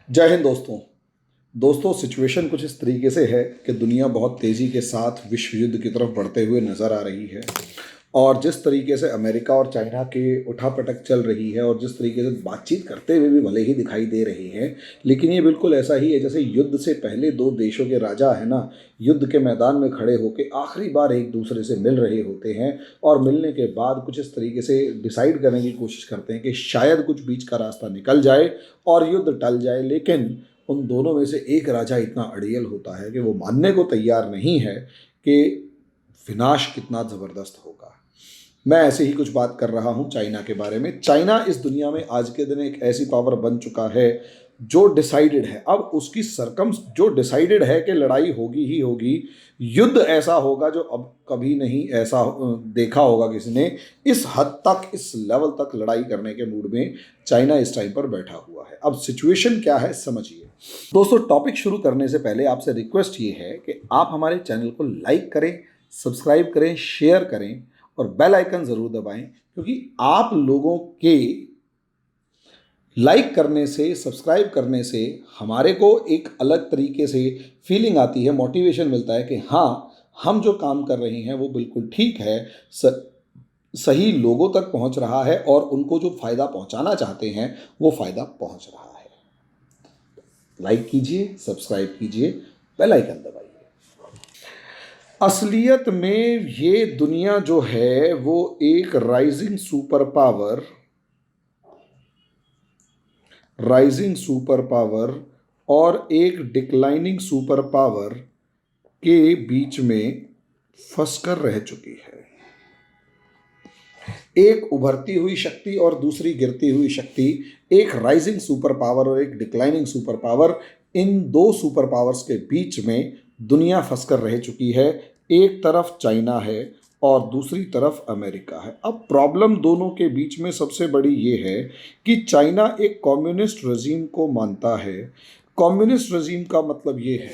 जय हिंद दोस्तों। सिचुएशन कुछ इस तरीके से है कि दुनिया बहुत तेज़ी के साथ विश्व युद्ध की तरफ बढ़ते हुए नज़र आ रही है। और जिस तरीके से अमेरिका और चाइना के उठापटक चल रही है और जिस तरीके से बातचीत करते हुए भी भले ही दिखाई दे रही हैं, लेकिन ये बिल्कुल ऐसा ही है जैसे युद्ध से पहले दो देशों के राजा है ना, युद्ध के मैदान में खड़े होकर आखिरी बार एक दूसरे से मिल रहे होते हैं और मिलने के बाद कुछ इस तरीके से डिसाइड करने की कोशिश करते हैं कि शायद कुछ बीच का रास्ता निकल जाए और युद्ध टल जाए। लेकिन उन दोनों में से एक राजा इतना अड़ियल होता है कि वो मानने को तैयार नहीं है कि विनाश कितना ज़बरदस्त होगा। मैं ऐसे ही कुछ बात कर रहा हूँ चाइना के बारे में। चाइना इस दुनिया में आज के दिन एक ऐसी पावर बन चुका है जो डिसाइडेड है। अब उसकी जो डिसाइडेड है कि लड़ाई होगी ही होगी, युद्ध ऐसा होगा जो अब कभी नहीं ऐसा देखा होगा किसी ने। इस हद तक, इस लेवल तक लड़ाई करने के मूड में चाइना इस टाइम पर बैठा हुआ है। अब सिचुएशन क्या है समझिए दोस्तों। टॉपिक शुरू करने से पहले आपसे रिक्वेस्ट ये है कि आप हमारे चैनल को लाइक करें, सब्सक्राइब करें, शेयर करें और बेल आइकन ज़रूर दबाएं, क्योंकि आप लोगों के लाइक करने से, सब्सक्राइब करने से हमारे को एक अलग तरीके से फीलिंग आती है, मोटिवेशन मिलता है कि हाँ, हम जो काम कर रहे हैं वो बिल्कुल ठीक है, सही लोगों तक पहुंच रहा है और उनको जो फ़ायदा पहुंचाना चाहते हैं वो फ़ायदा पहुंच रहा है। लाइक कीजिए, सब्सक्राइब कीजिए, बेल आइकन दबाइए। असलियत में ये दुनिया जो है वो एक राइजिंग सुपर पावर और एक डिक्लाइनिंग सुपर पावर के बीच में फंसकर रह चुकी है। एक उभरती हुई शक्ति और दूसरी गिरती हुई शक्ति, एक राइजिंग सुपर पावर और एक डिक्लाइनिंग सुपर पावर, इन दो सुपर पावर्स के बीच में दुनिया फंसकर रह चुकी है। एक तरफ चाइना है और दूसरी तरफ अमेरिका है। अब प्रॉब्लम दोनों के बीच में सबसे बड़ी ये है कि चाइना एक कम्युनिस्ट रजीम को मानता है। कम्युनिस्ट रजीम का मतलब ये है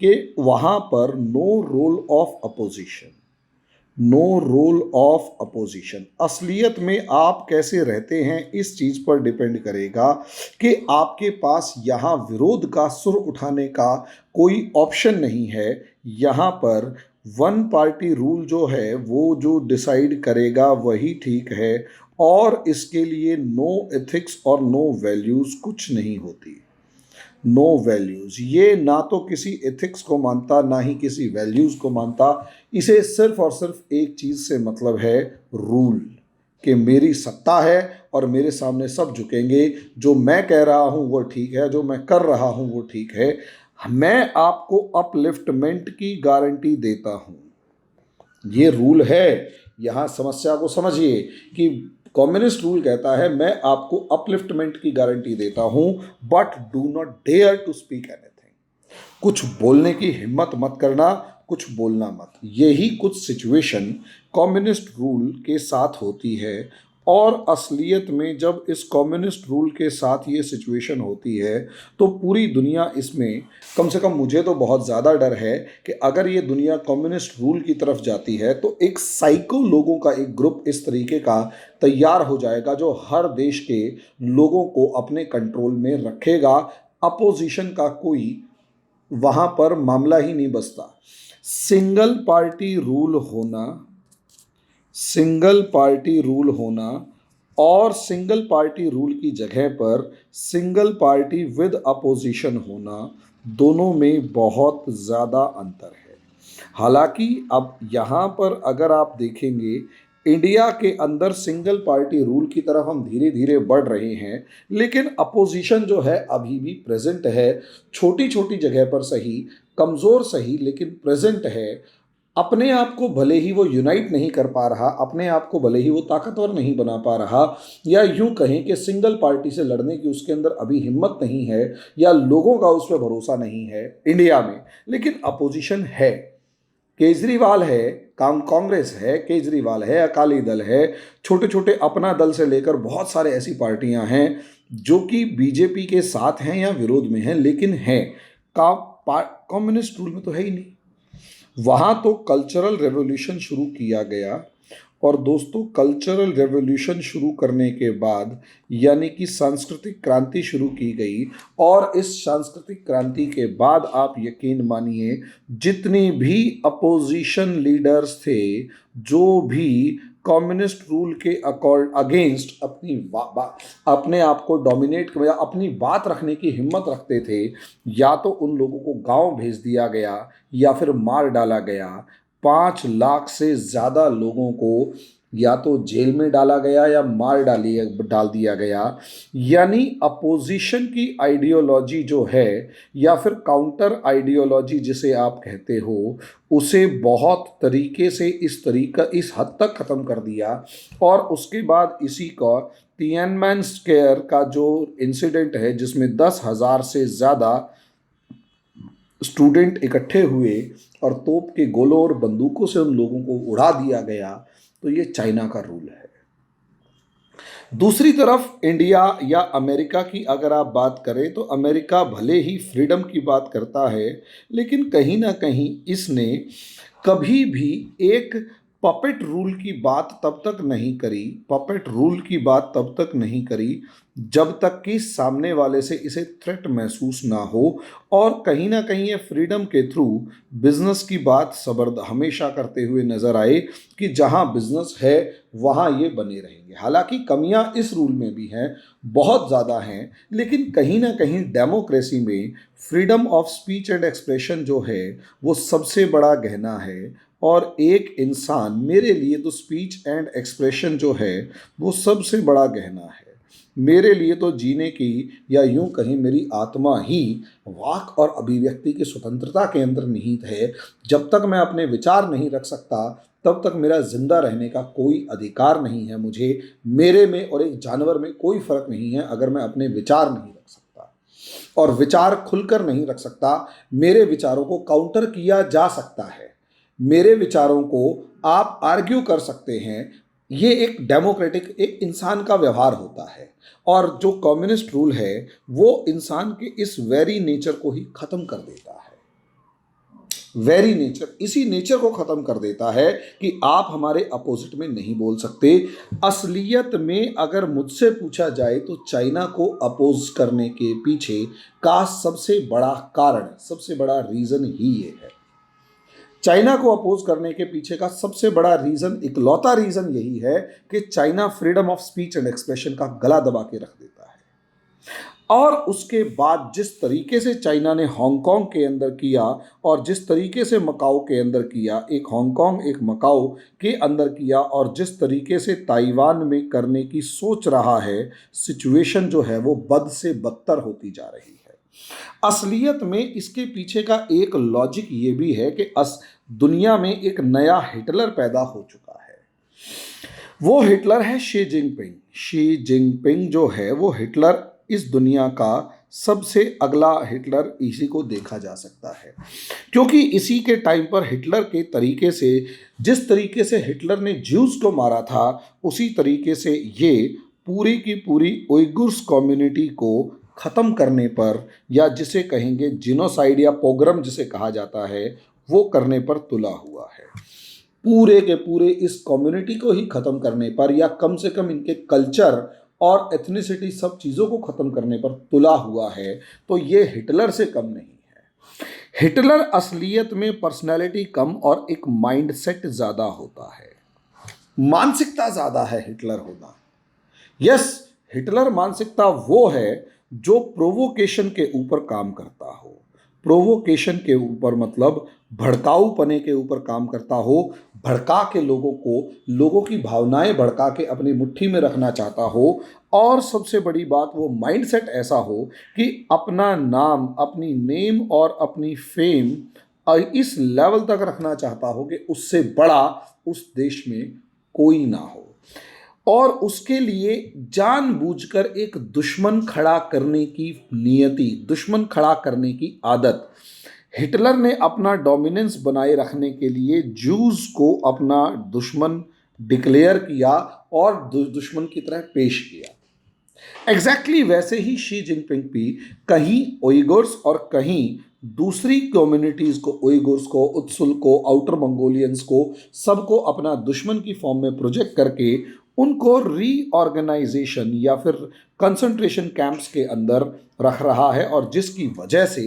कि वहाँ पर नो रोल ऑफ अपोजिशन। असलियत में आप कैसे रहते हैं इस चीज़ पर डिपेंड करेगा कि आपके पास यहाँ विरोध का सुर उठाने का कोई ऑप्शन नहीं है। यहाँ पर वन पार्टी रूल जो है वो जो डिसाइड करेगा वही ठीक है, और इसके लिए नो एथिक्स और नो वैल्यूज़ कुछ नहीं होती। नो वैल्यूज़, ये ना तो किसी एथिक्स को मानता ना ही किसी वैल्यूज़ को मानता। इसे सिर्फ और सिर्फ एक चीज़ से मतलब है, रूल, कि मेरी सत्ता है और मेरे सामने सब झुकेंगे। जो मैं कह रहा हूँ वो ठीक है, जो मैं कर रहा हूँ वो ठीक है। मैं आपको अपलिफ्टमेंट की गारंटी देता हूँ, ये रूल है। यहाँ समस्या को समझिए कि कम्युनिस्ट रूल कहता है मैं आपको अपलिफ्टमेंट की गारंटी देता हूँ, but do not dare to speak anything. कुछ बोलने की हिम्मत मत करना, कुछ बोलना मत। यही कुछ सिचुएशन कम्युनिस्ट रूल के साथ होती है। और असलियत में जब इस कम्युनिस्ट रूल के साथ ये सिचुएशन होती है तो पूरी दुनिया इसमें, कम से कम मुझे तो बहुत ज़्यादा डर है कि अगर ये दुनिया कम्युनिस्ट रूल की तरफ जाती है तो एक साइको लोगों का एक ग्रुप इस तरीके का तैयार हो जाएगा जो हर देश के लोगों को अपने कंट्रोल में रखेगा। अपोजिशन का कोई वहाँ पर मामला ही नहीं बचता। सिंगल पार्टी रूल होना और सिंगल पार्टी रूल की जगह पर सिंगल पार्टी विद अपोजिशन होना, दोनों में बहुत ज़्यादा अंतर है। हालांकि अब यहाँ पर अगर आप देखेंगे, इंडिया के अंदर सिंगल पार्टी रूल की तरफ हम धीरे धीरे बढ़ रहे हैं, लेकिन अपोजिशन जो है अभी भी प्रेजेंट है। छोटी छोटी जगह पर सही, कमज़ोर सही, लेकिन प्रेजेंट है। अपने आप को भले ही वो यूनाइट नहीं कर पा रहा, अपने आप को भले ही वो ताकतवर नहीं बना पा रहा, या यूं कहें कि सिंगल पार्टी से लड़ने की उसके अंदर अभी हिम्मत नहीं है, या लोगों का उस पर भरोसा नहीं है इंडिया में, लेकिन अपोजिशन है। केजरीवाल है, कांग्रेस है, केजरीवाल है, अकाली दल है, छोटे छोटे अपना दल से लेकर बहुत सारे ऐसी पार्टियां हैं जो कि बीजेपी के साथ हैं या विरोध में हैं, लेकिन हैं। कम्युनिस्ट रूल में तो है ही नहीं। वहाँ तो कल्चरल रेवोल्यूशन शुरू किया गया और दोस्तों कल्चरल रेवोल्यूशन शुरू करने के बाद यानी कि सांस्कृतिक क्रांति शुरू की गई, और इस सांस्कृतिक क्रांति के बाद आप यकीन मानिए जितनी भी अपोजिशन लीडर्स थे, जो भी कम्युनिस्ट रूल के अगेंस्ट अपने आप को डोमिनेट या अपनी बात रखने की हिम्मत रखते थे, या तो उन लोगों को गांव भेज दिया गया या फिर मार डाला गया। 5 लाख से ज़्यादा लोगों को या तो जेल में डाला गया या डाल दिया गया। यानी अपोजिशन की आइडियोलॉजी जो है या फिर काउंटर आइडियोलॉजी जिसे आप कहते हो, उसे बहुत तरीके से इस हद तक ख़त्म कर दिया। और उसके बाद इसी का तियानमेन स्क्वायर का जो इंसिडेंट है जिसमें 10,000 से ज़्यादा स्टूडेंट इकट्ठे हुए और तोप के गोलों और बंदूकों से उन लोगों को उड़ा दिया गया, तो ये चाइना का रूल है। दूसरी तरफ इंडिया या अमेरिका की अगर आप बात करें तो अमेरिका भले ही फ्रीडम की बात करता है, लेकिन कहीं ना कहीं इसने कभी भी एक पपेट रूल की बात तब तक नहीं करी, पपेट रूल की बात तब तक नहीं करी जब तक कि सामने वाले से इसे थ्रेट महसूस ना हो। और कहीं ना कहीं ये फ्रीडम के थ्रू बिजनेस की बात हमेशा करते हुए नजर आए कि जहां बिजनेस है वहां ये बने रहेंगे। हालांकि कमियां इस रूल में भी हैं, बहुत ज़्यादा हैं, लेकिन कहीं ना कहीं डेमोक्रेसी में freedom of speech and expression जो है वो सबसे बड़ा गहना है। और एक इंसान, मेरे लिए तो स्पीच एंड एक्सप्रेशन जो है वो सबसे बड़ा गहना है। मेरे लिए तो जीने की या यूं कहीं मेरी आत्मा ही वाक और अभिव्यक्ति की स्वतंत्रता के अंदर निहित है। जब तक मैं अपने विचार नहीं रख सकता तब तक मेरा जिंदा रहने का कोई अधिकार नहीं है। मुझे, मेरे में और एक जानवर में कोई फर्क नहीं है अगर मैं अपने विचार नहीं रख सकता और विचार खुलकर नहीं रख सकता। मेरे विचारों को काउंटर किया जा सकता है, मेरे विचारों को आप आर्ग्यू कर सकते हैं। ये एक डेमोक्रेटिक एक इंसान का व्यवहार होता है। और जो कम्युनिस्ट रूल है वो इंसान के इस वेरी नेचर को ही खत्म कर देता है। वेरी नेचर, इसी नेचर को खत्म कर देता है कि आप हमारे अपोजिट में नहीं बोल सकते। असलियत में अगर मुझसे पूछा जाए तो चाइना को अपोज करने के पीछे का सबसे बड़ा कारण, सबसे बड़ा रीजन ही ये है। चाइना को अपोज करने के पीछे का सबसे बड़ा रीजन, इकलौता रीजन यही है कि China freedom of speech and expression का गला दबा के रख देता है। और उसके बाद जिस तरीके से चाइना ने हांगकांग के अंदर किया और जिस तरीके से मकाओ के अंदर किया, एक हांगकांग एक मकाओ के अंदर किया, और जिस तरीके से ताइवान में करने की सोच रहा है, सिचुएशन जो है वो बद से बदतर होती जा रही है। असलियत में इसके पीछे का एक लॉजिक ये भी है कि दुनिया में एक नया हिटलर पैदा हो चुका है। वो हिटलर है शी जिनपिंग। शी जिनपिंग जो है वो हिटलर, इस दुनिया का सबसे अगला हिटलर इसी को देखा जा सकता है। क्योंकि इसी के टाइम पर हिटलर के तरीके से, जिस तरीके से हिटलर ने ज्यूज को मारा था, उसी तरीके से ये पूरी की पूरी उइगुर्स कम्युनिटी को ख़त्म करने पर, या जिसे कहेंगे जिनोसाइड या पोग्रम जिसे कहा जाता है, वो करने पर तुला हुआ है। पूरे के पूरे इस कम्युनिटी को ही ख़त्म करने पर, या कम से कम इनके कल्चर और एथनिसिटी सब चीज़ों को ख़त्म करने पर तुला हुआ है। तो ये हिटलर से कम नहीं है। हिटलर असलियत में पर्सनैलिटी कम और एक माइंडसेट ज़्यादा होता है, मानसिकता ज़्यादा है हिटलर होना। यस, हिटलर मानसिकता वो है जो प्रोवोकेशन के ऊपर काम करता हो। प्रोवोकेशन के ऊपर मतलब भड़काऊपने के ऊपर काम करता हो, भड़का के लोगों को, लोगों की भावनाएं भड़का के अपनी मुट्ठी में रखना चाहता हो। और सबसे बड़ी बात, वो माइंडसेट ऐसा हो कि अपना नाम, अपनी नेम और अपनी फेम इस लेवल तक रखना चाहता हो कि उससे बड़ा उस देश में कोई ना हो। और उसके लिए जानबूझकर एक दुश्मन खड़ा करने की नियति, दुश्मन खड़ा करने की आदत। हिटलर ने अपना डोमिनेंस बनाए रखने के लिए जूस को अपना दुश्मन डिक्लेयर किया और दुश्मन की तरह पेश किया। एग्जैक्टली वैसे ही शी जिनपिंग भी कहीं उइगुर्स और कहीं दूसरी कम्युनिटीज को, उइगुर्स को, उत्सुल को, आउटर मंगोलियंस को, सबको अपना दुश्मन की फॉर्म में प्रोजेक्ट करके उनको रीऑर्गेनाइजेशन या फिर कंसंट्रेशन कैंप्स के अंदर रख रहा है, और जिसकी वजह से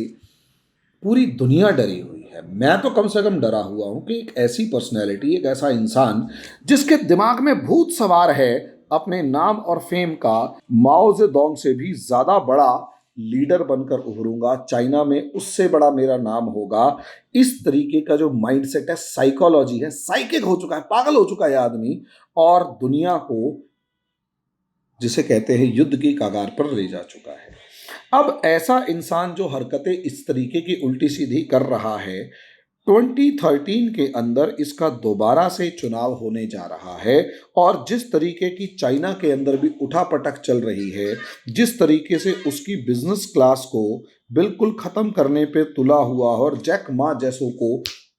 पूरी दुनिया डरी हुई है। मैं तो कम से कम डरा हुआ हूं कि एक ऐसी पर्सनैलिटी, एक ऐसा इंसान जिसके दिमाग में भूत सवार है अपने नाम और फेम का, माओ जेडोंग से भी ज्यादा बड़ा लीडर बनकर उभरूंगा, चाइना में उससे बड़ा मेरा नाम होगा। इस तरीके का जो माइंडसेट है, साइकोलॉजी है, साइकिक हो चुका है, पागल हो चुका है आदमी, और दुनिया को जिसे कहते हैं युद्ध की कगार पर ले जा चुका है। अब ऐसा इंसान जो हरकतें इस तरीके की उल्टी सीधी कर रहा है, 2013 के अंदर इसका दोबारा से चुनाव होने जा रहा है, और जिस तरीके की चाइना के अंदर भी उठापटक चल रही है, जिस तरीके से उसकी बिजनेस क्लास को बिल्कुल खत्म करने पे तुला हुआ, और जैक मा जैसों को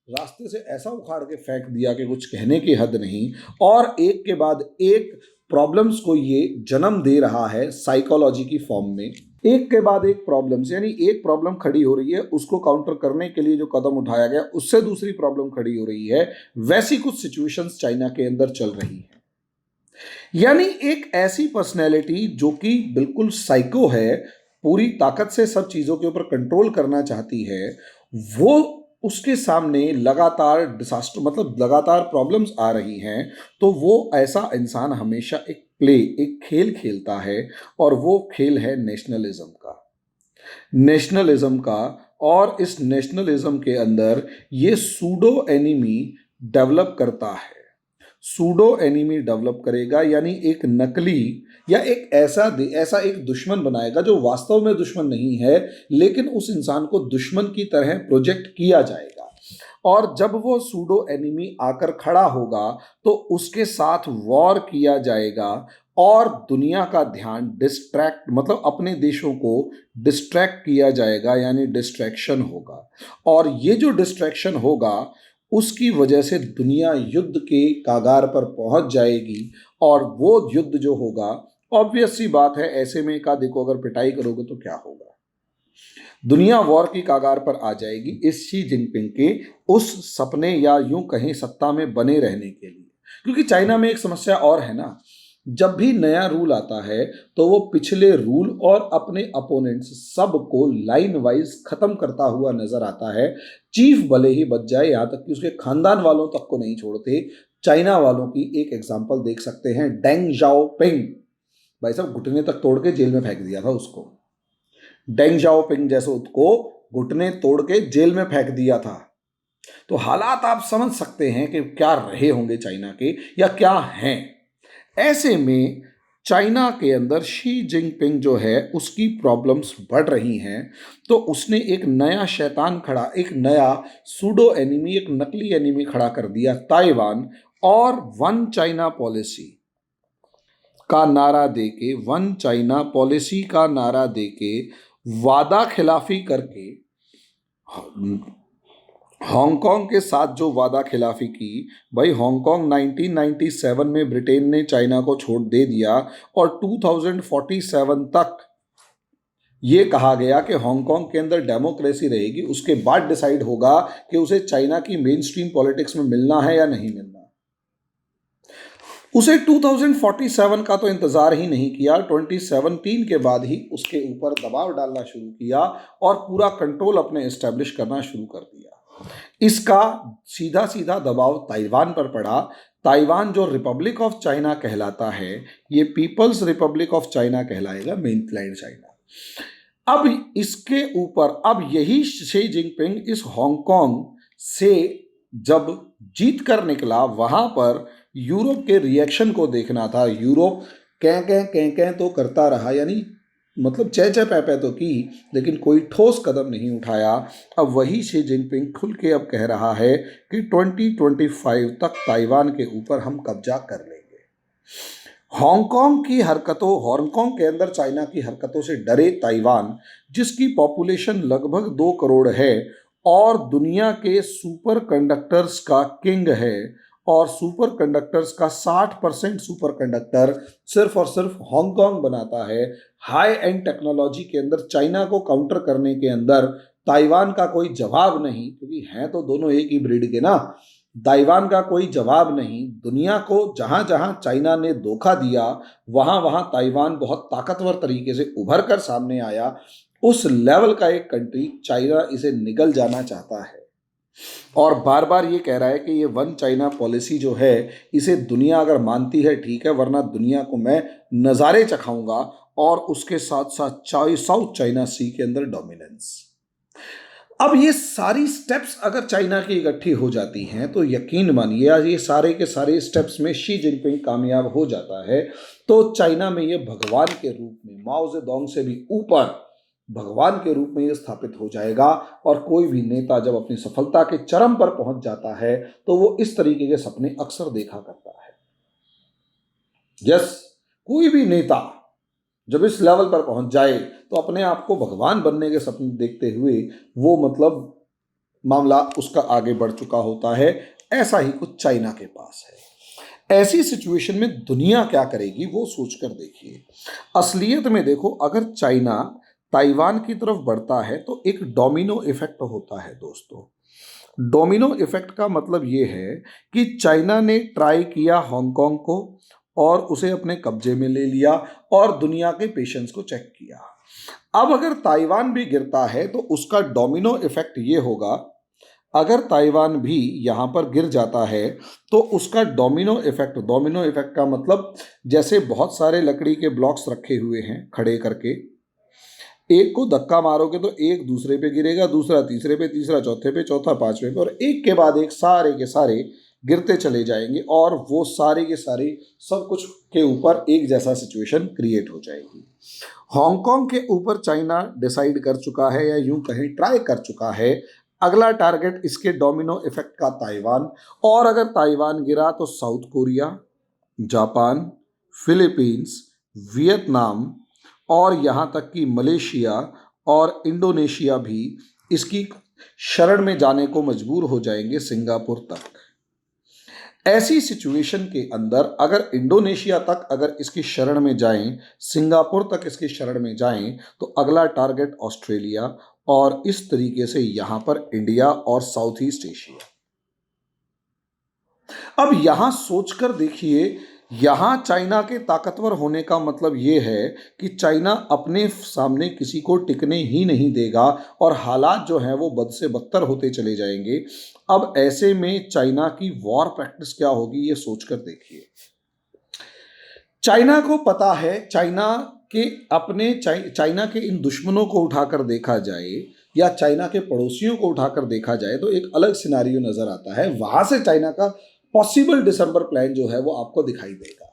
रास्ते से ऐसा उखाड़ के फेंक दिया कि कुछ कहने की हद नहीं, और एक के बाद एक प्रॉब्लम्स को ये जन्म दे रहा है साइकोलॉजी की फॉर्म में। एक के बाद एक प्रॉब्लम्स, यानी एक प्रॉब्लम खड़ी हो रही है, उसको काउंटर करने के लिए जो कदम उठाया गया उससे दूसरी प्रॉब्लम खड़ी हो रही है। वैसी कुछ सिचुएशंस चाइना के अंदर चल रही है। यानी एक ऐसी पर्सनैलिटी जो कि बिल्कुल साइको है, पूरी ताकत से सब चीजों के ऊपर कंट्रोल करना चाहती है, वो उसके सामने लगातार डिसास्टर, मतलब लगातार प्रॉब्लम्स आ रही हैं, तो वो ऐसा इंसान हमेशा एक खेल खेलता है, और वो खेल है नेशनलिज्म का। और इस नेशनलिज्म के अंदर ये सूडो एनिमी डेवलप करता है, सूडो एनिमी डेवलप करेगा, यानी एक नकली या एक ऐसा एक दुश्मन बनाएगा जो वास्तव में दुश्मन नहीं है, लेकिन उस इंसान को दुश्मन की तरह प्रोजेक्ट किया जाएगा। और जब वो सूडो एनिमी आकर खड़ा होगा तो उसके साथ वॉर किया जाएगा, और दुनिया का ध्यान डिस्ट्रैक्ट, मतलब अपने देशों को डिस्ट्रैक्ट किया जाएगा, यानी डिस्ट्रैक्शन होगा। और ये जो डिस्ट्रैक्शन होगा उसकी वजह से दुनिया युद्ध के कागार पर पहुंच जाएगी, और वो युद्ध जो होगा, ऑब्वियस सी बात है, ऐसे में का देखो अगर पिटाई करोगे तो क्या होगा, दुनिया वॉर की कागार पर आ जाएगी इस शी जिनपिंग के उस सपने या यूं कहें सत्ता में बने रहने के लिए। क्योंकि चाइना में एक समस्या और है ना, जब भी नया रूल आता है तो वो पिछले रूल और अपने अपोनेंट्स सबको लाइन वाइज खत्म करता हुआ नजर आता है। चीफ भले ही बच जाए, यहां तक कि उसके खानदान वालों तक को नहीं छोड़ते। चाइना वालों की एक एग्जांपल देख सकते हैं, डेंग जाओपिंग, भाई साहब घुटने तक तोड़ के जेल में फेंक दिया था उसको। डेंग जाओपिंग जैसे को घुटने तोड़ के जेल में फेंक दिया था। तो हालात आप समझ सकते हैं कि क्या रहे होंगे चाइना के, या क्या हैं। ऐसे में चाइना के अंदर शी जिनपिंग जो है उसकी प्रॉब्लम्स बढ़ रही हैं, तो उसने एक नया शैतान खड़ा, एक नया सूडो एनिमी, एक नकली एनिमी खड़ा कर दिया, ताइवान। और वन चाइना पॉलिसी का नारा देके, वन चाइना पॉलिसी का नारा देके, वादा खिलाफी करके, हांगकांग के साथ जो वादा खिलाफी की, भाई हांगकांग 1997 में ब्रिटेन ने चाइना को छोड़ दे दिया, और 2047 तक ये कहा गया कि हांगकांग के अंदर डेमोक्रेसी रहेगी, उसके बाद डिसाइड होगा कि उसे चाइना की मेन स्ट्रीम पॉलिटिक्स में मिलना है या नहीं मिलना। उसे 2047 का तो इंतजार ही नहीं किया, 2017 के बाद ही उसके ऊपर दबाव डालना शुरू किया और पूरा कंट्रोल अपने एस्टेब्लिश करना शुरू कर दिया। इसका सीधा सीधा दबाव ताइवान पर पड़ा। ताइवान जो रिपब्लिक ऑफ चाइना कहलाता है, ये पीपल्स रिपब्लिक ऑफ चाइना कहलाएगा, मेनलैंड चाइना। अब इसके ऊपर अब यही शी जिनपिंग इस हांगकांग से जब जीत कर निकला, वहां पर यूरोप के रिएक्शन को देखना था। यूरोप कह तो करता रहा, यानी मतलब चह पै तो की, लेकिन कोई ठोस कदम नहीं उठाया। अब वही शी जिनपिंग खुल के अब कह रहा है कि 2025 तक ताइवान के ऊपर हम कब्जा कर लेंगे। हांगकांग के अंदर चाइना की हरकतों से डरे ताइवान, जिसकी पॉपुलेशन लगभग 2 करोड़ है और दुनिया के सुपर कंडक्टर्स का किंग है, और सुपर कंडक्टर्स का 60% सुपर कंडक्टर सिर्फ और सिर्फ हांगकांग बनाता है। हाई एंड टेक्नोलॉजी के अंदर चाइना को काउंटर करने के अंदर ताइवान का कोई जवाब नहीं, क्योंकि हैं तो दोनों एक ही ब्रीड के ना। ताइवान का कोई जवाब नहीं। दुनिया को जहां जहां चाइना ने धोखा दिया, वहां वहां ताइवान बहुत ताकतवर तरीके से उभर कर सामने आया। उस लेवल का एक कंट्री चाइना इसे निगल जाना चाहता है और बार बार ये कह रहा है कि ये वन चाइना पॉलिसी जो है इसे दुनिया अगर मानती है ठीक है, वरना दुनिया को मैं नज़ारे चखाऊंगा और उसके साथ साथ साउथ चाइना सी के अंदर डोमिनेंस। अब ये सारी स्टेप्स अगर चाइना की इकट्ठी हो जाती हैं तो यकीन मानिए आज ये सारे के सारे स्टेप्स में शी जिनपिंग कामयाब हो जाता है तो चाइना में ये भगवान के रूप में, माओ जेडोंग से भी ऊपर भगवान के रूप में ये स्थापित हो जाएगा। और कोई भी नेता जब अपनी सफलता के चरम पर पहुंच जाता है तो वो इस तरीके के सपने अक्सर देखा करता है। यस, कोई भी नेता जब इस लेवल पर पहुंच जाए तो अपने आप को भगवान बनने के सपने देखते हुए वो मतलब मामला उसका आगे बढ़ चुका होता है। ऐसा ही कुछ चाइना के पास है। ऐसी सिचुएशन में दुनिया क्या करेगी वो सोचकर देखिए। असलियत में देखो, अगर चाइना ताइवान की तरफ बढ़ता है तो एक डोमिनो इफेक्ट होता है दोस्तों। डोमिनो इफेक्ट का मतलब ये है कि चाइना ने ट्राई किया हांगकांग को और उसे अपने कब्जे में ले लिया और दुनिया के पेशेंस को चेक किया। अब अगर ताइवान भी गिरता है तो उसका डोमिनो इफेक्ट ये होगा, अगर ताइवान भी यहाँ पर गिर जाता है तो उसका डोमिनो इफेक्ट का मतलब जैसे बहुत सारे लकड़ी के ब्लॉक्स रखे हुए हैं खड़े करके, एक को धक्का मारोगे तो एक दूसरे पे गिरेगा, दूसरा तीसरे पे, तीसरा चौथे पे, चौथा पांचवे पे, और एक के बाद एक सारे के सारे गिरते चले जाएंगे और वो सारे के सारे सब कुछ के ऊपर एक जैसा सिचुएशन क्रिएट हो जाएगी। हांगकांग के ऊपर चाइना डिसाइड कर चुका है या यूं कहें ट्राई कर चुका है। अगला टारगेट इसके डोमिनो इफेक्ट का ताइवान, और अगर ताइवान गिरा तो south Korea, Japan, Philippines, Vietnam और यहाँ तक कि मलेशिया और इंडोनेशिया भी इसकी शरण में जाने को मजबूर हो जाएंगे, सिंगापुर तक। ऐसी सिचुएशन के अंदर अगर इंडोनेशिया तक अगर इसकी शरण में जाएं, सिंगापुर तक इसकी शरण में जाएं, तो अगला टारगेट ऑस्ट्रेलिया और इस तरीके से यहां पर इंडिया और साउथ ईस्ट एशिया। अब यहां सोचकर देखिए, यहां चाइना के ताकतवर होने का मतलब यह है कि चाइना अपने सामने किसी को टिकने ही नहीं देगा और हालात जो हैं वो बद से बदतर होते चले जाएंगे। अब ऐसे में चाइना की वॉर प्रैक्टिस क्या होगी ये सोचकर देखिए। चाइना को पता है, चाइना के इन दुश्मनों को उठाकर देखा जाए या चाइना के पड़ोसियों को उठाकर देखा जाए तो एक अलग सिनारियो नजर आता है। वहां से चाइना का पॉसिबल दिसंबर प्लान जो है वो आपको दिखाई देगा।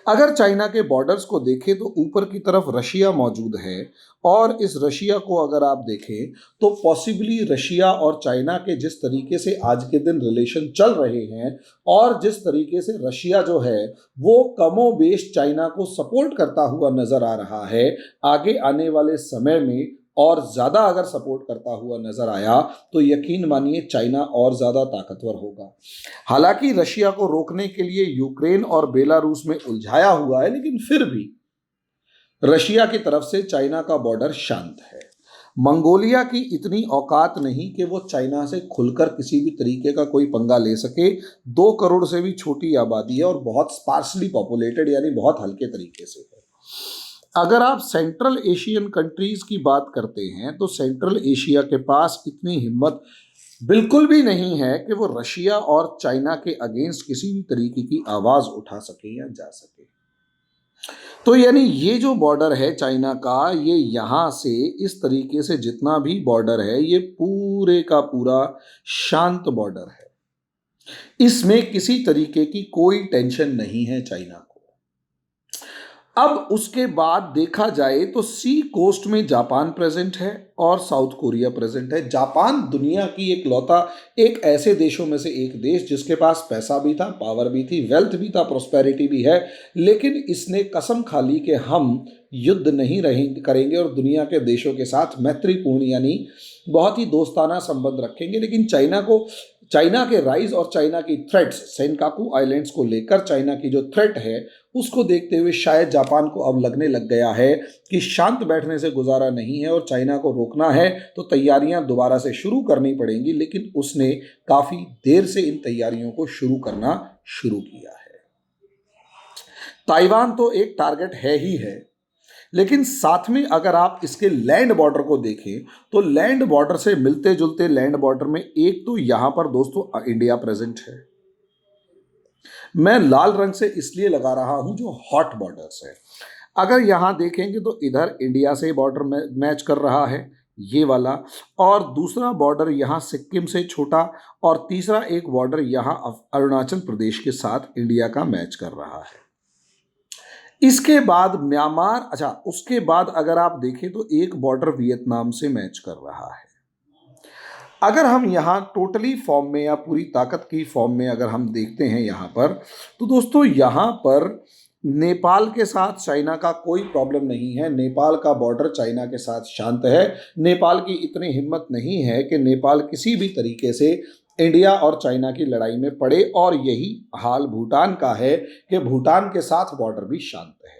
अगर चाइना के बॉर्डर्स को देखें तो ऊपर की तरफ रशिया मौजूद है और इस रशिया को अगर आप देखें तो पॉसिबली रशिया और चाइना के जिस तरीके से आज के दिन रिलेशन चल रहे हैं और जिस तरीके से रशिया जो है वो कमोबेश चाइना को सपोर्ट करता हुआ नजर आ रहा है, आगे आने वाले समय में और ज़्यादा अगर सपोर्ट करता हुआ नजर आया तो यकीन मानिए चाइना और ज़्यादा ताकतवर होगा। हालांकि रशिया को रोकने के लिए यूक्रेन और बेलारूस में उलझाया हुआ है, लेकिन फिर भी रशिया की तरफ से चाइना का बॉर्डर शांत है। मंगोलिया की इतनी औकात नहीं कि वो चाइना से खुलकर किसी भी तरीके का कोई पंगा ले सके। 2 करोड़ से भी छोटी आबादी है और बहुत स्पार्सली पॉपुलेटेड, यानी बहुत हल्के तरीके से है। अगर आप सेंट्रल एशियन कंट्रीज की बात करते हैं तो सेंट्रल एशिया के पास इतनी हिम्मत बिल्कुल भी नहीं है कि वो रशिया और चाइना के अगेंस्ट किसी भी तरीके की आवाज उठा सके या जा सके। तो यानी ये जो बॉर्डर है चाइना का, ये यहाँ से इस तरीके से जितना भी बॉर्डर है ये पूरे का पूरा शांत बॉर्डर है। इसमें किसी तरीके की कोई टेंशन नहीं है चाइना को। अब उसके बाद देखा जाए तो सी कोस्ट में जापान प्रेजेंट है और साउथ कोरिया प्रेजेंट है। जापान दुनिया की एक ऐसे देशों में से एक देश जिसके पास पैसा भी था, पावर भी थी, वेल्थ भी था, प्रोस्पेरिटी भी है, लेकिन इसने कसम खा ली कि हम युद्ध नहीं करेंगे और दुनिया के देशों के साथ मैत्रीपूर्ण यानी बहुत ही दोस्ताना संबंध रखेंगे। लेकिन चाइना के राइज और चाइना की थ्रेट्स, सेनकाकू आइलैंड्स को लेकर चाइना की जो थ्रेट है उसको देखते हुए शायद जापान को अब लगने लग गया है कि शांत बैठने से गुजारा नहीं है और चाइना को रोकना है तो तैयारियां दोबारा से शुरू करनी पड़ेंगी। लेकिन उसने काफी देर से इन तैयारियों को शुरू करना शुरू किया है। ताइवान तो एक टारगेट है ही है, लेकिन साथ में अगर आप इसके लैंड बॉर्डर को देखें तो लैंड बॉर्डर से मिलते जुलते लैंड बॉर्डर में एक तो यहां पर दोस्तों इंडिया प्रेजेंट है। मैं लाल रंग से इसलिए लगा रहा हूं जो हॉट बॉर्डर्स है। अगर यहां देखेंगे तो इधर इंडिया से बॉर्डर मैच कर रहा है ये वाला, और दूसरा बॉर्डर यहां सिक्किम से छोटा, और तीसरा एक बॉर्डर यहां अरुणाचल प्रदेश के साथ इंडिया का मैच कर रहा है। इसके बाद म्यांमार, अच्छा उसके बाद अगर आप देखें तो एक बॉर्डर वियतनाम से मैच कर रहा है। अगर हम यहाँ टोटली फॉर्म में या पूरी ताकत की फॉर्म में अगर हम देखते हैं यहाँ पर, तो दोस्तों यहाँ पर नेपाल के साथ चाइना का कोई प्रॉब्लम नहीं है। नेपाल का बॉर्डर चाइना के साथ शांत है। नेपाल की इतनी हिम्मत नहीं है कि नेपाल किसी भी तरीके से इंडिया और चाइना की लड़ाई में पड़े, और यही हाल भूटान का है कि भूटान के साथ बॉर्डर भी शांत है।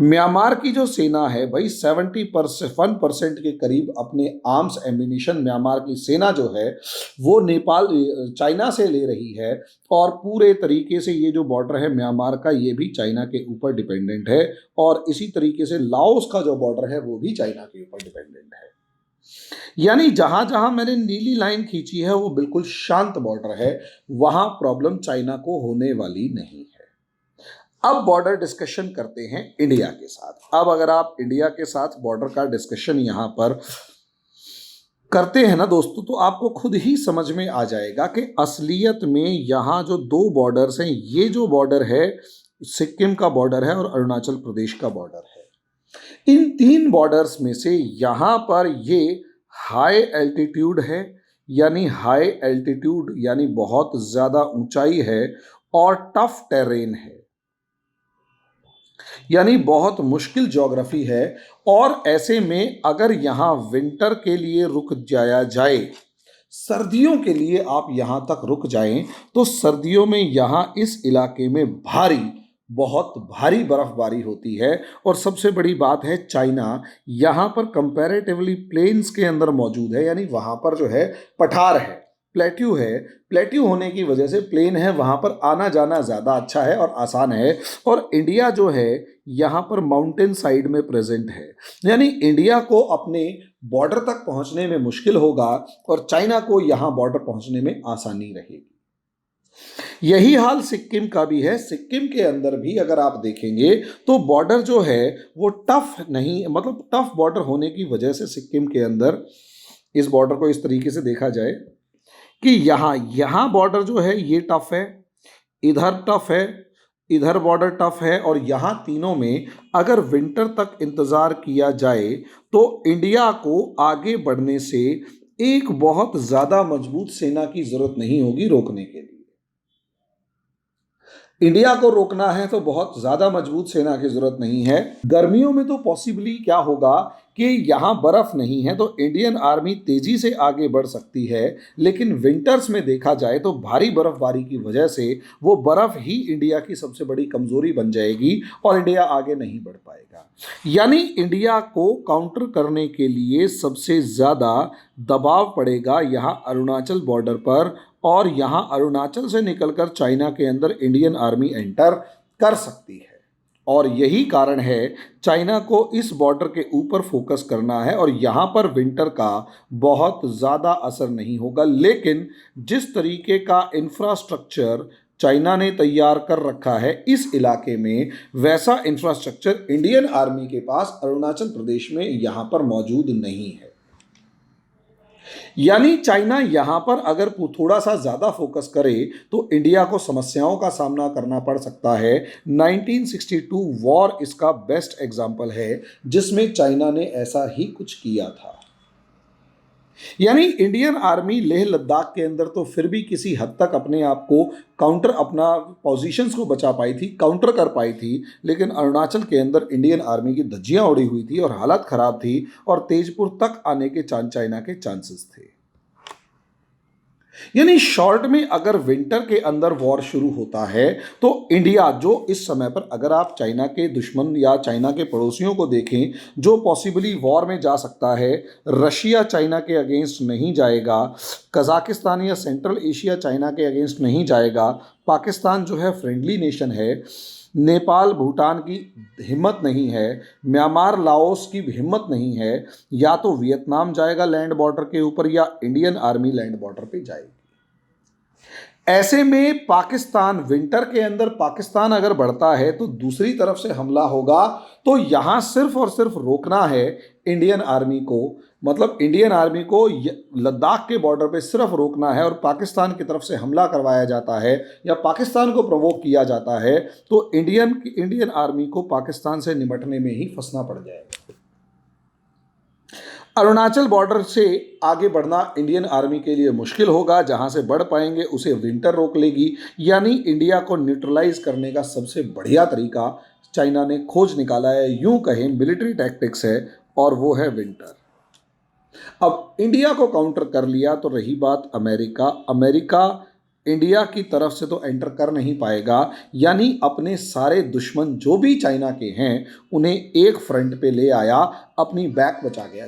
म्यांमार की जो सेना है भाई 71% के करीब अपने आर्म्स एम्यूनिशन म्यांमार की सेना जो है वो नेपाल चाइना से ले रही है, और पूरे तरीके से ये जो बॉर्डर है म्यांमार का ये भी चाइना के ऊपर डिपेंडेंट है, और इसी तरीके से लाओस का जो बॉर्डर है वो भी चाइना के ऊपर डिपेंडेंट है। यानी जहां जहां मैंने नीली लाइन खींची है वो बिल्कुल शांत बॉर्डर है, वहां प्रॉब्लम चाइना को होने वाली नहीं है। अब बॉर्डर डिस्कशन करते हैं इंडिया के साथ। अब अगर आप इंडिया के साथ बॉर्डर का डिस्कशन यहां पर करते हैं ना दोस्तों, तो आपको खुद ही समझ में आ जाएगा कि असलियत में यहां जो दो बॉर्डर्स हैं, ये जो बॉर्डर है सिक्किम का बॉर्डर है और अरुणाचल प्रदेश का बॉर्डर है। इन तीन बॉर्डर्स में से यहां पर ये हाई एल्टीट्यूड है, यानी हाई एल्टीट्यूड यानी बहुत ज्यादा ऊंचाई है, और टफ टेरेन है यानी बहुत मुश्किल ज्योग्राफी है। और ऐसे में अगर यहां विंटर के लिए रुक जाया जाए, सर्दियों के लिए आप यहां तक रुक जाएं, तो सर्दियों में यहां इस इलाके में बहुत भारी बर्फबारी होती है। और सबसे बड़ी बात है चाइना यहां पर कंपैरेटिवली प्लेन्स के अंदर मौजूद है, यानी वहां पर जो है पठार है, प्लेट्यू है। प्लेट्यू होने की वजह से प्लेन है, वहां पर आना जाना ज़्यादा अच्छा है और आसान है। और इंडिया जो है यहाँ पर माउंटेन साइड में प्रेजेंट है, यानी इंडिया को अपने बॉर्डर तक पहुंचने में मुश्किल होगा और चाइना को यहाँ बॉर्डर पहुंचने में आसानी रहेगी। यही हाल सिक्किम का भी है। सिक्किम के अंदर भी अगर आप देखेंगे तो बॉर्डर जो है वो टफ नहीं, मतलब टफ बॉर्डर होने की वजह से सिक्किम के अंदर इस बॉर्डर को इस तरीके से देखा जाए कि यहाँ बॉर्डर जो है ये टफ है, इधर टफ है, इधर बॉर्डर टफ है, और यहाँ तीनों में अगर विंटर तक इंतज़ार किया जाए तो इंडिया को आगे बढ़ने से एक बहुत ज़्यादा मजबूत सेना की ज़रूरत नहीं होगी रोकने के लिए। इंडिया को रोकना है तो बहुत ज़्यादा मजबूत सेना की ज़रूरत नहीं है। गर्मियों में तो पॉसिबली क्या होगा कि यहाँ बर्फ़ नहीं है तो इंडियन आर्मी तेज़ी से आगे बढ़ सकती है, लेकिन विंटर्स में देखा जाए तो भारी बर्फबारी की वजह से वो बर्फ़ ही इंडिया की सबसे बड़ी कमज़ोरी बन जाएगी और इंडिया आगे नहीं बढ़ पाएगा। यानी इंडिया को काउंटर करने के लिए सबसे ज़्यादा दबाव पड़ेगा यहाँ अरुणाचल बॉर्डर पर, और यहाँ अरुणाचल से निकलकर चाइना के अंदर इंडियन आर्मी एंटर कर सकती है। और यही कारण है चाइना को इस बॉर्डर के ऊपर फोकस करना है, और यहाँ पर विंटर का बहुत ज़्यादा असर नहीं होगा। लेकिन जिस तरीके का इंफ्रास्ट्रक्चर चाइना ने तैयार कर रखा है इस इलाके में, वैसा इंफ्रास्ट्रक्चर इंडियन आर्मी के पास अरुणाचल प्रदेश में यहाँ पर मौजूद नहीं है। यानी चाइना यहां पर अगर थोड़ा सा ज़्यादा फोकस करे तो इंडिया को समस्याओं का सामना करना पड़ सकता है। 1962 वॉर इसका बेस्ट एग्जाम्पल है जिसमें चाइना ने ऐसा ही कुछ किया था। यानी इंडियन आर्मी लेह लद्दाख के अंदर तो फिर भी किसी हद तक अपने आप को काउंटर, अपना पोजीशंस को बचा पाई थी, काउंटर कर पाई थी, लेकिन अरुणाचल के अंदर इंडियन आर्मी की धज्जियां उड़ी हुई थी और हालत ख़राब थी और तेजपुर तक आने के चाइना के चांसेस थे। यानी शॉर्ट में अगर विंटर के अंदर वॉर शुरू होता है तो इंडिया, जो इस समय पर अगर आप चाइना के दुश्मन या चाइना के पड़ोसियों को देखें, जो पॉसिबली वॉर में जा सकता है, रशिया चाइना के अगेंस्ट नहीं जाएगा, कजाकिस्तान या सेंट्रल एशिया चाइना के अगेंस्ट नहीं जाएगा, पाकिस्तान जो है फ्रेंडली नेशन है, नेपाल भूटान की हिम्मत नहीं है, म्यांमार लाओस की हिम्मत नहीं है, या तो वियतनाम जाएगा लैंड बॉर्डर के ऊपर या इंडियन आर्मी लैंड बॉर्डर पे जाएगी। ऐसे में पाकिस्तान, विंटर के अंदर पाकिस्तान अगर बढ़ता है तो दूसरी तरफ से हमला होगा, तो यहाँ सिर्फ और सिर्फ रोकना है इंडियन आर्मी को, मतलब इंडियन आर्मी को लद्दाख के बॉर्डर पे सिर्फ रोकना है, और पाकिस्तान की तरफ से हमला करवाया जाता है या पाकिस्तान को प्रवोक किया जाता है तो इंडियन आर्मी को पाकिस्तान से निपटने में ही फंसना पड़ जाएगा। अरुणाचल बॉर्डर से आगे बढ़ना इंडियन आर्मी के लिए मुश्किल होगा, जहां से बढ़ पाएंगे उसे विंटर रोक लेगी। यानी इंडिया को न्यूट्रलाइज करने का सबसे बढ़िया तरीका चाइना ने खोज निकाला है, यूं कहें मिलिट्री टैक्टिक्स है, और वो है विंटर। अब इंडिया को काउंटर कर लिया तो रही बात अमेरिका। अमेरिका इंडिया की तरफ से तो एंटर कर नहीं पाएगा, यानी अपने सारे दुश्मन जो भी चाइना के हैं उन्हें एक फ्रंट पे ले आया, अपनी बैक बचा गया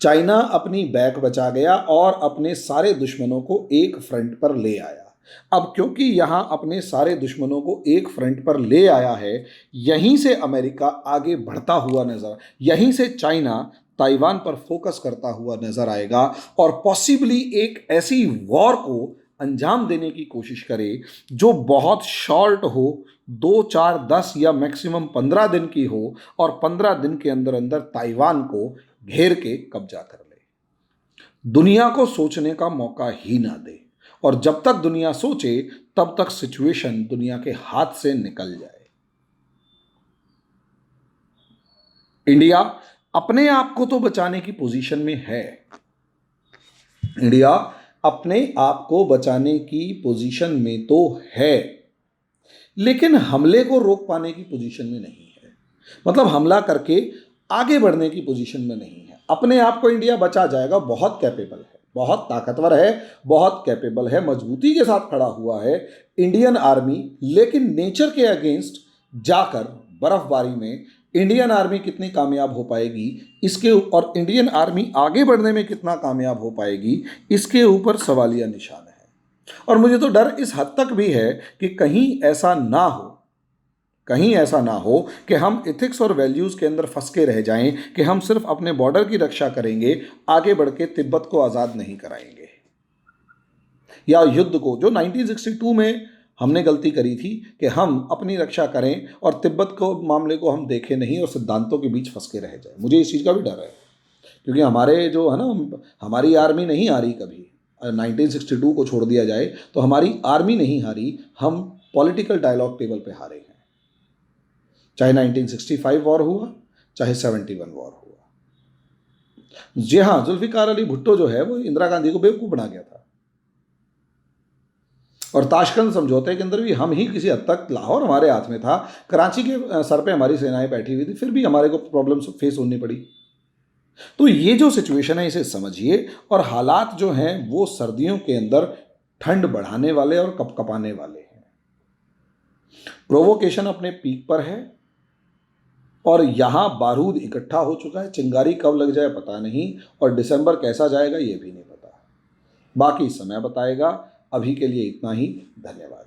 चाइना अपनी बैक बचा गया और अपने सारे दुश्मनों को एक फ्रंट पर ले आया। अब क्योंकि यहाँ अपने सारे दुश्मनों को एक फ्रंट पर ले आया है, यहीं से अमेरिका आगे बढ़ता हुआ नजर, यहीं से चाइना ताइवान पर फोकस करता हुआ नजर आएगा और पॉसिबली एक ऐसी वॉर को अंजाम देने की कोशिश करे जो बहुत शॉर्ट हो, 2, 4, 10 या मैक्सिमम 15 दिन की हो, और 15 दिन के अंदर अंदर ताइवान को घेर के कब्जा कर ले, दुनिया को सोचने का मौका ही ना दे, और जब तक दुनिया सोचे तब तक सिचुएशन दुनिया के हाथ से निकल जाए। इंडिया अपने आप को तो बचाने की पोजीशन में है, इंडिया अपने आप को बचाने की पोजीशन में तो है, लेकिन हमले को रोक पाने की पोजीशन में नहीं है, मतलब हमला करके आगे बढ़ने की पोजीशन में नहीं है। अपने आप को इंडिया बचा जाएगा, बहुत कैपेबल है, बहुत ताकतवर है, बहुत कैपेबल है, मजबूती के साथ खड़ा हुआ है इंडियन आर्मी, लेकिन नेचर के अगेंस्ट जाकर बर्फबारी में इंडियन आर्मी कितनी कामयाब हो पाएगी इसके, और इंडियन आर्मी आगे बढ़ने में कितना कामयाब हो पाएगी इसके ऊपर सवालिया निशान है। और मुझे तो डर इस हद तक भी है कि कहीं ऐसा ना हो कि हम एथिक्स और वैल्यूज़ के अंदर फंस के रह जाएं कि हम सिर्फ अपने बॉर्डर की रक्षा करेंगे, आगे बढ़ के तिब्बत को आज़ाद नहीं कराएंगे, या युद्ध को, जो 1962 में हमने गलती करी थी कि हम अपनी रक्षा करें और तिब्बत को मामले को हम देखें नहीं और सिद्धांतों के बीच फंस के रह जाए। मुझे इस चीज़ का भी डर है, क्योंकि हमारे जो है ना, हमारी आर्मी नहीं हारी कभी। 1962 को छोड़ दिया जाए तो हमारी आर्मी नहीं हारी, हम पॉलिटिकल डायलॉग टेबल पे हारे हैं, चाहे 1965 वॉर हुआ, चाहे 71 वॉर हुआ। जी हाँ, जुल्फिकार अली भुट्टो जो है वो इंदिरा गांधी को बेवकूफ़ बना गया था, और ताशकंद समझौते के अंदर भी हम ही किसी हद तक, लाहौर हमारे हाथ में था, कराची के सर पे हमारी सेनाएं बैठी हुई थी, फिर भी हमारे को प्रॉब्लम्स फेस होनी पड़ी। तो ये जो सिचुएशन है इसे समझिए, और हालात जो हैं वो सर्दियों के अंदर ठंड बढ़ाने वाले और कपकपाने वाले हैं। प्रोवोकेशन अपने पीक पर है और यहाँ बारूद इकट्ठा हो चुका है, चिंगारी कब लग जाए पता नहीं, और दिसंबर कैसा जाएगा ये भी नहीं पता, बाकी समय बताएगा। अभी के लिए इतना ही, धन्यवाद।